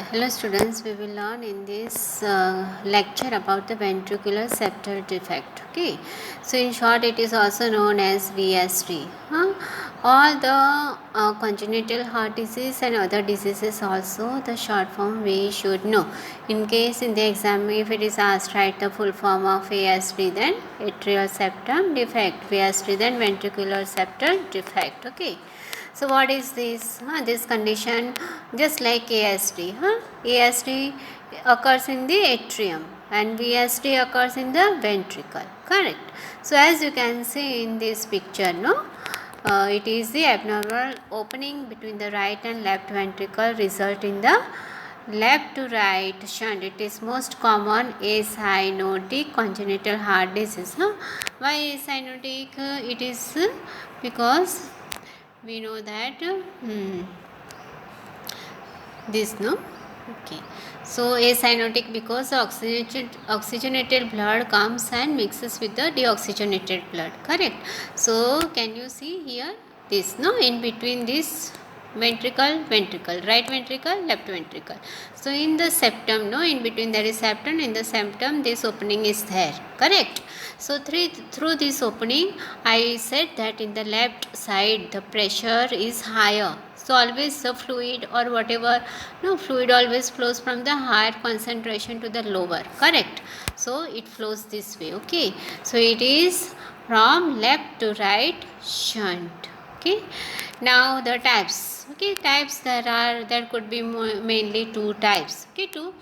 Hello students, we will learn in this lecture about the ventricular septal defect. Okay, so in short it is also known as VSD. All the congenital heart disease and other diseases also the short form we should know. In case in the exam if it is asked write the full form of VSD, then atrial septum defect, VSD then ventricular septal defect. Okay. So what is this? This condition just like ASD. ASD occurs in the atrium and VSD occurs in the ventricle. Correct. So as you can see in this picture, no, it is the abnormal opening between the right and left ventricle result in the left to right shunt. It is most common acyanotic congenital heart disease. Why acyanotic? It is because we know that this no okay, so acyanotic because the oxygenated blood comes and mixes with the deoxygenated blood. Correct. So can you see here this no in between this ventricle, right ventricle, left ventricle. So in the septum, no, in between there is septum, in the septum this opening is there. Correct. So through this opening I said that in the left side the pressure is higher. So always the fluid or whatever, no, fluid always flows from the higher concentration to the lower. Correct. So it flows this way. Okay. So it is from left to right shunt. Okay. Now the types. Okay, types there could be mainly two types. Okay, two.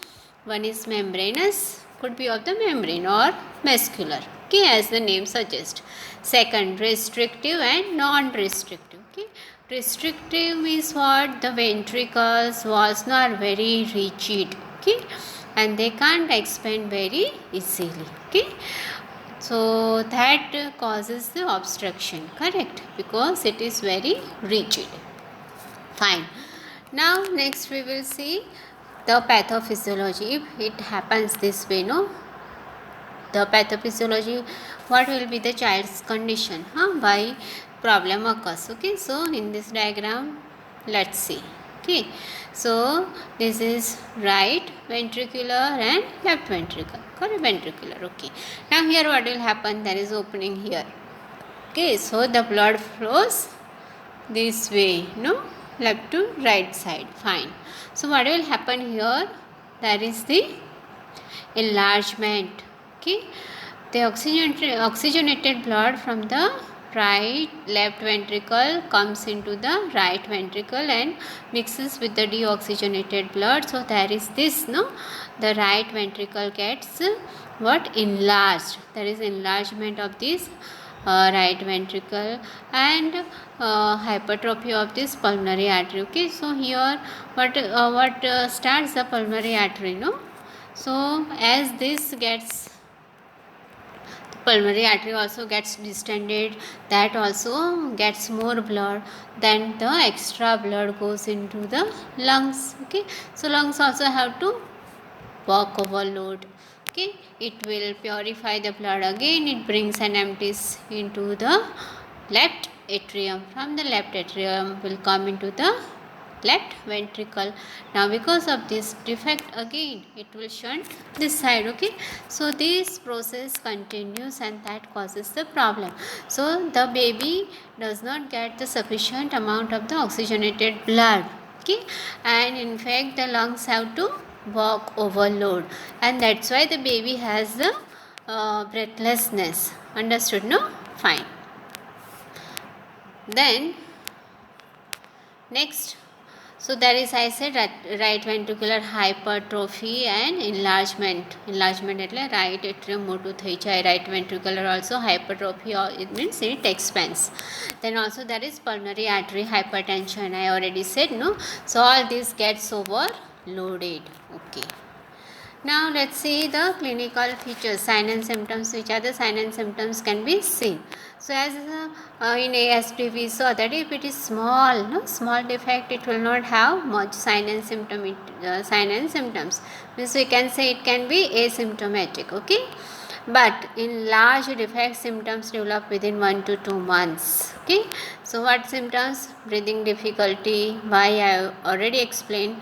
One is membranous, could be of the membrane, or muscular. Okay, as the name suggests. Second, restrictive and non-restrictive. Okay, restrictive means what? The ventricles walls are very rigid. Okay, and they can't expand very easily. Okay. So that causes the obstruction, correct, because it is very rigid. Fine. Now next we will see the pathophysiology. If it happens this way, no, the pathophysiology, what will be the child's condition, why problem occurs. Okay, so in this diagram let's see. Okay, so this is right ventricular and left ventricle, correct, ventricular. Okay, now here what will happen, there is opening here. Okay, so the blood flows this way, no, left to right side. Fine. So what will happen here, there is the enlargement. Okay, the oxygenated blood from the left ventricle comes into the right ventricle and mixes with the deoxygenated blood. So there is this, no, the right ventricle gets what, enlarged. There is enlargement of this right ventricle and hypertrophy of this pulmonary artery. Okay, so here what starts the pulmonary artery, no, so as this gets, pulmonary artery also gets distended, that also gets more blood, then the extra blood goes into the lungs. Okay, so lungs also have to work overload. Okay, it will purify the blood again, it brings and empties into the left atrium, from the left atrium will come into the left ventricle. Now because of this defect again it will shunt this side. Okay, so this process continues and that causes the problem. So the baby does not get the sufficient amount of the oxygenated blood. Okay, and in fact the lungs have to work overload, and that's why the baby has the breathlessness. Understood, no? Fine. Then next, so there is, I said, right ventricular hypertrophy and enlargement. Enlargement એટલે right atrium મોટું થઈ જાય. Right ventricular also hypertrophy, it means it expands. Then also there is pulmonary artery hypertension. I already said, no. So all this gets overloaded. Okay. Now let's see the clinical features, sign and symptoms. Which are the sign and symptoms can be seen. So as in ASD we saw that if it is small, no, small defect, it will not have much sign and symptoms. Means we can say it can be asymptomatic. Okay, but in large defect symptoms develop within 1 to 2 months. Okay, so what symptoms? Breathing difficulty, why I have already explained.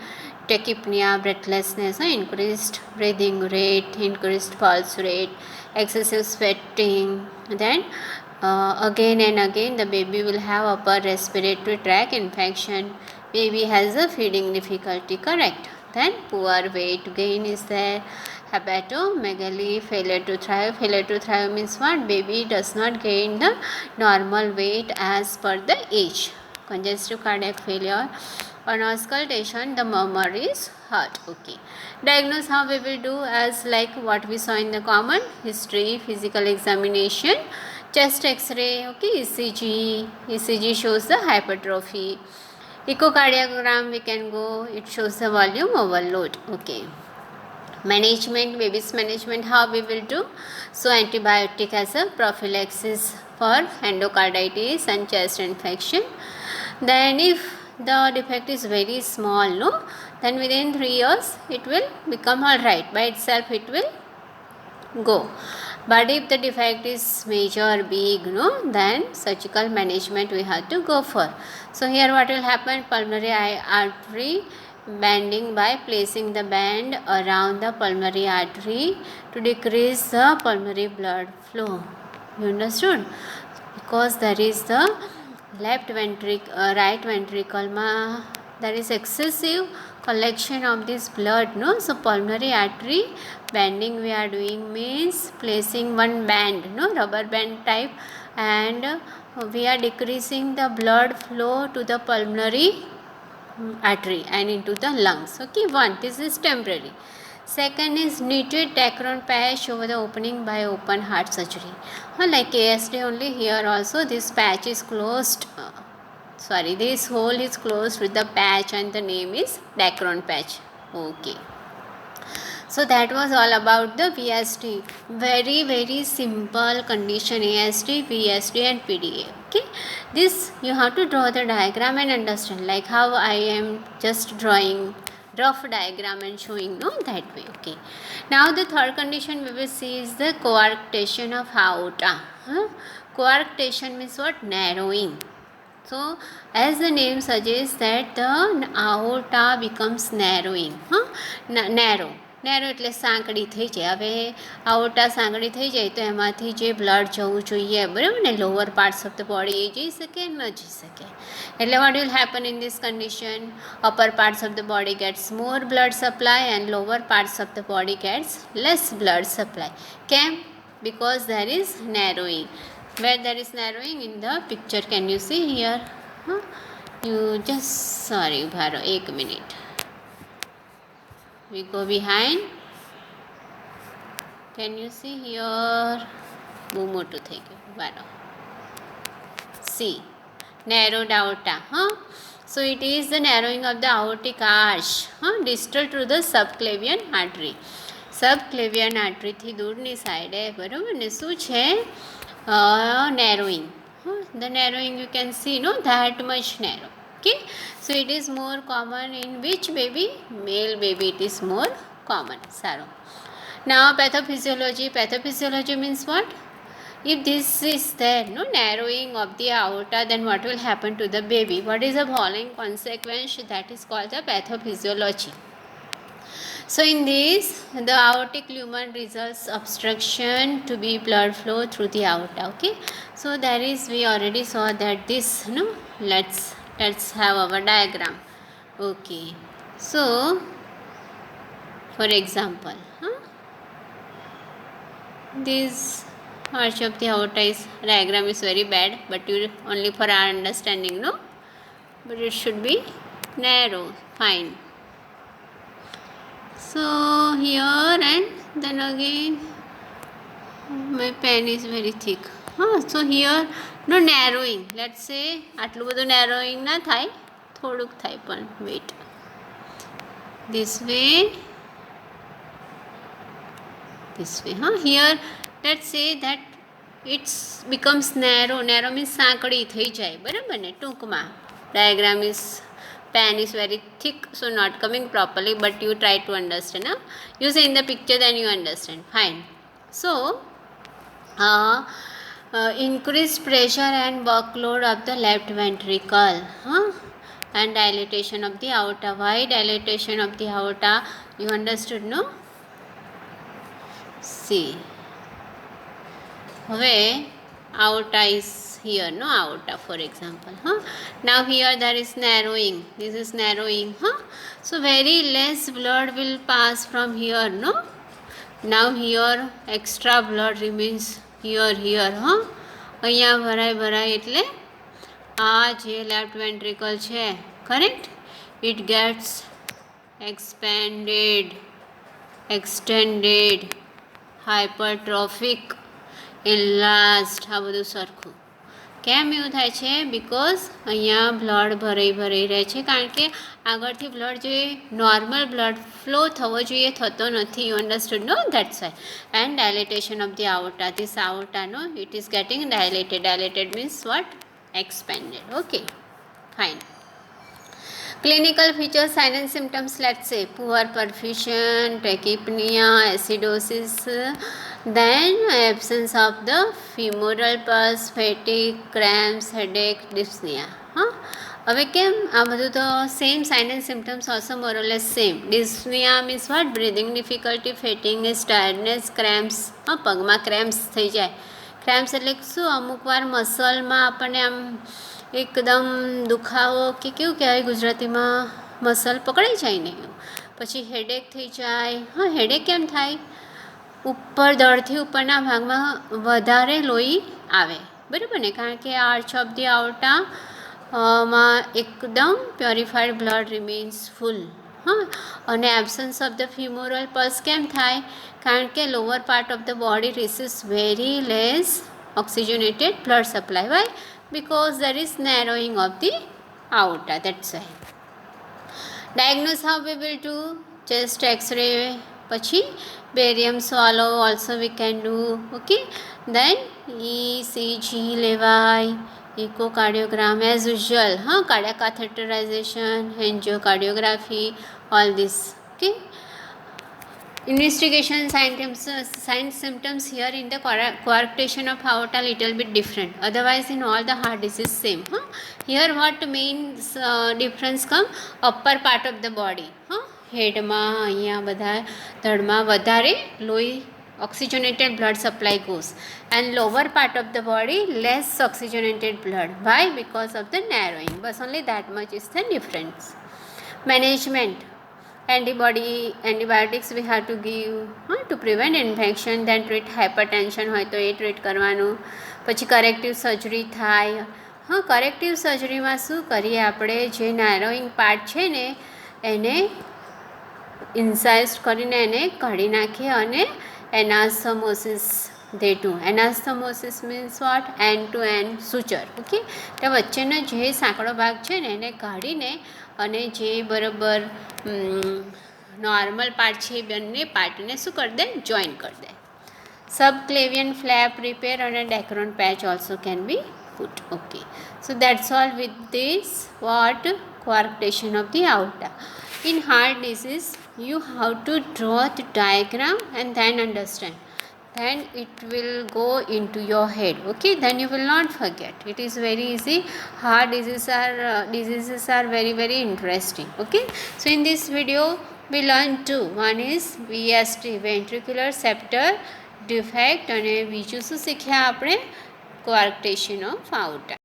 tachypnea, breathlessness, increased breathing rate, increased pulse rate, excessive sweating. Then again and again the baby will have upper respiratory tract infection. Baby has a feeding difficulty, correct? Then poor weight gain is there. Hepatomegaly, failure to thrive. Failure to thrive means what? Baby does not gain the normal weight as per the age. Congestive cardiac failure. On auscultation, the murmur is heard. Okay. Diagnose how we will do as like what we saw in the common history, physical examination, chest X-ray. Okay, ECG. ECG shows the hypertrophy. Echocardiogram we can go. It shows the volume overload. Okay. Management, baby's management, how we will do? So antibiotic as a prophylaxis for endocarditis and chest infection. Then if the defect is very small, no, then within 3 years it will become alright. By itself it will go. But if the defect is major, big, no, then surgical management we have to go for. So here what will happen? Pulmonary artery banding by placing the band around the pulmonary artery to decrease the pulmonary blood flow. You understood? Because there is the left ventricle, right ventricle, there is excessive collection of this blood, no? So pulmonary artery banding we are doing means placing one band, no, rubber band type, and we are decreasing the blood flow to the pulmonary artery and into the lungs. Okay, one, this is temporary. Second is knitted Dacron patch over the opening by open heart surgery. Like ASD only, here also this patch is closed. This hole is closed with the patch and the name is Dacron patch. Okay. So that was all about the VSD. Very simple condition, ASD, VSD and PDA. Okay. This you have to draw the diagram and understand, like how I am just drawing rough diagram and showing, no, that way. Okay. Now the third condition we will see is the coarctation of aorta. Coarctation means what? Narrowing. So as the name suggests that the aorta becomes narrowing. Narrow એટલે સાંકડી થઈ જાય. હવે આઓર્ટા સાંકડી થઈ જાય તો એમાંથી જે બ્લડ જવું જોઈએ, બરાબર ને, lower parts of the body એ જઈ શકે, ન જઈ શકે. એટલે what will happen in this condition? Upper parts of the body gets more blood supply and lower parts of the body gets less blood supply. કેમ? Because there is narrowing. Where there is narrowing? In the picture, can you see here? You just, sorry, Bharo, 1 minute. We go behind. Can you see here? બહુ મોટું થઈ ગયું. બરાબર. See, narrowed aorta. So it is the narrowing of the aortic arch, distal to the subclavian artery. Subclavian artery થી દૂરની સાઈડે, બરાબર ને, શું છે? Narrowing. The narrowing you can see, no, that much narrow. Okay, so it is more common in which baby? Male baby it is more common. Saro. Now pathophysiology. Pathophysiology means what? If this is there, no, narrowing of the aorta, then what will happen to the baby? What is the following consequence? That is called the pathophysiology. So in this, the aortic lumen results obstruction to be blood flow through the aorta. Okay, so there is, we already saw that this, no, let's have our diagram. Okay, so for example, this arch of the aorta is, diagram is very bad, but you only for our understanding, no, but it should be narrow. Fine. So here, and then again my pen is very thick. So here, no, narrowing. Let's say આટલું બધું narrowing ના થાય, થોડુંક થાય, પણ wait. This way. Here, let's say that it becomes narrow. Narrow means સાંકડી થઈ જાય, બરાબર ને, ટૂંકમાં. Diagram is, pen is very thick, so not coming properly, but you try to understand. You say in the picture, then you understand. Fine. So increased pressure and workload of the left ventricle, and dilatation of the aorta. Why dilatation of the aorta? You understood, no? See, હવે aorta is here, no? Aorta, for example, now here there is narrowing. This is narrowing, so very less blood will pass from here, no? Now here extra blood remains here, અહીંયા ભરાય એટલે આ જે left ventricle છે, correct, it gates extended, hypertrophic, enlarged. આ બધું સરખું કેમ એવું થાય છે? બિકોઝ અહીંયા બ્લડ ભરાઈ રહે છે, કારણ કે આગળથી બ્લડ જે નોર્મલ બ્લડ ફ્લો થવો જોઈએ થતો નથી. You understood, no? That's why. And dilatation of the aorta. This aorta, no, it is getting dilated means what? Expanded. Okay, fine. Clinical features, signs and symptoms, let's say poor perfusion, tachypnea, acidosis, then absence of the femoral pulse, fatigue, cramps, headache, dyspnea. હવે કેમ? આ બધું તો same sign and symptoms also more or less same. Dyspnoea means what? Breathing difficulty, fatigue, tiredness, cramps. પગમાં cramps થઈ જાય. Cramps એટલે શું? અમુક વાર મસલમાં આપણને આમ એકદમ દુખાવો, કે કેવું કહેવાય ગુજરાતીમાં, મસલ પકડાઈ જાય ને. પછી હેડેક થઈ જાય. હેડેક કેમ થાય? ઉપર દળથી ઉપરના ભાગમાં વધારે લોહી આવે, બરાબર ને? કારણ કે આર્ચ ઓફ ધી આઓર્ટા માં એકદમ પ્યોરિફાઈડ બ્લડ રિમેન્સ ફૂલ. અને absence of the femoral pulse કેમ થાય? કારણ કે lower part of the body receives very less oxygenated blood supply. Why? because there is narrowing of the aorta, that's why. Diagnose how we will do? Chest x-ray, પછી barium swallow also we can do. Okay, then ECG લેવાય, echocardiogram as usual, cardiac catheterization, angiocardiogram, all this. Okay, investigation, signs, symptoms here in the coarctation of aorta little bit different, otherwise in all the heart disease same. Here what means difference come? Upper part of the body, હેડમાં, અહીંયા બધા ધડમાં વધારે લોહી oxygenated blood supply goes, and lower part of the body less oxygenated blood. Why? Because of the narrowing. But only that much is the difference. Management, antibiotics we have to give to prevent infection, then treat hypertension હોય તો એ treat કરવાનું. પછી corrective surgery થાય. Corrective સર્જરીમાં શું કરીએ આપણે? જે નારોઈંગ part છે ને એને ઇન્સાઇઝ કરીને એને કાઢી નાખીએ અને એનાસ્ટમોસિસ they do. Anastomosis means what? End to end suture. Okay, તો વચ્ચેનો જે સાંકડો ભાગ છે ને એને કાઢીને અને જે બરાબર નોર્મલ પાર્ટ છે એ બંને પાર્ટને શું કરી દે? જોઈન કરી દે. સબક્લેવિયન ફ્લેપ રિપેર અને Dacron patch also can be put. Okay, so that's all with this what? coarctation of the aorta. In heart disease you have to draw the diagram and then understand, then it will go into your head. Okay, then you will not forget. It is very easy. Heart diseases are very very interesting. Okay, so in this video we learned two. One is VSD, ventricular septal defect, અને બીજું શું શીખ્યા આપણે? coarctation of aorta.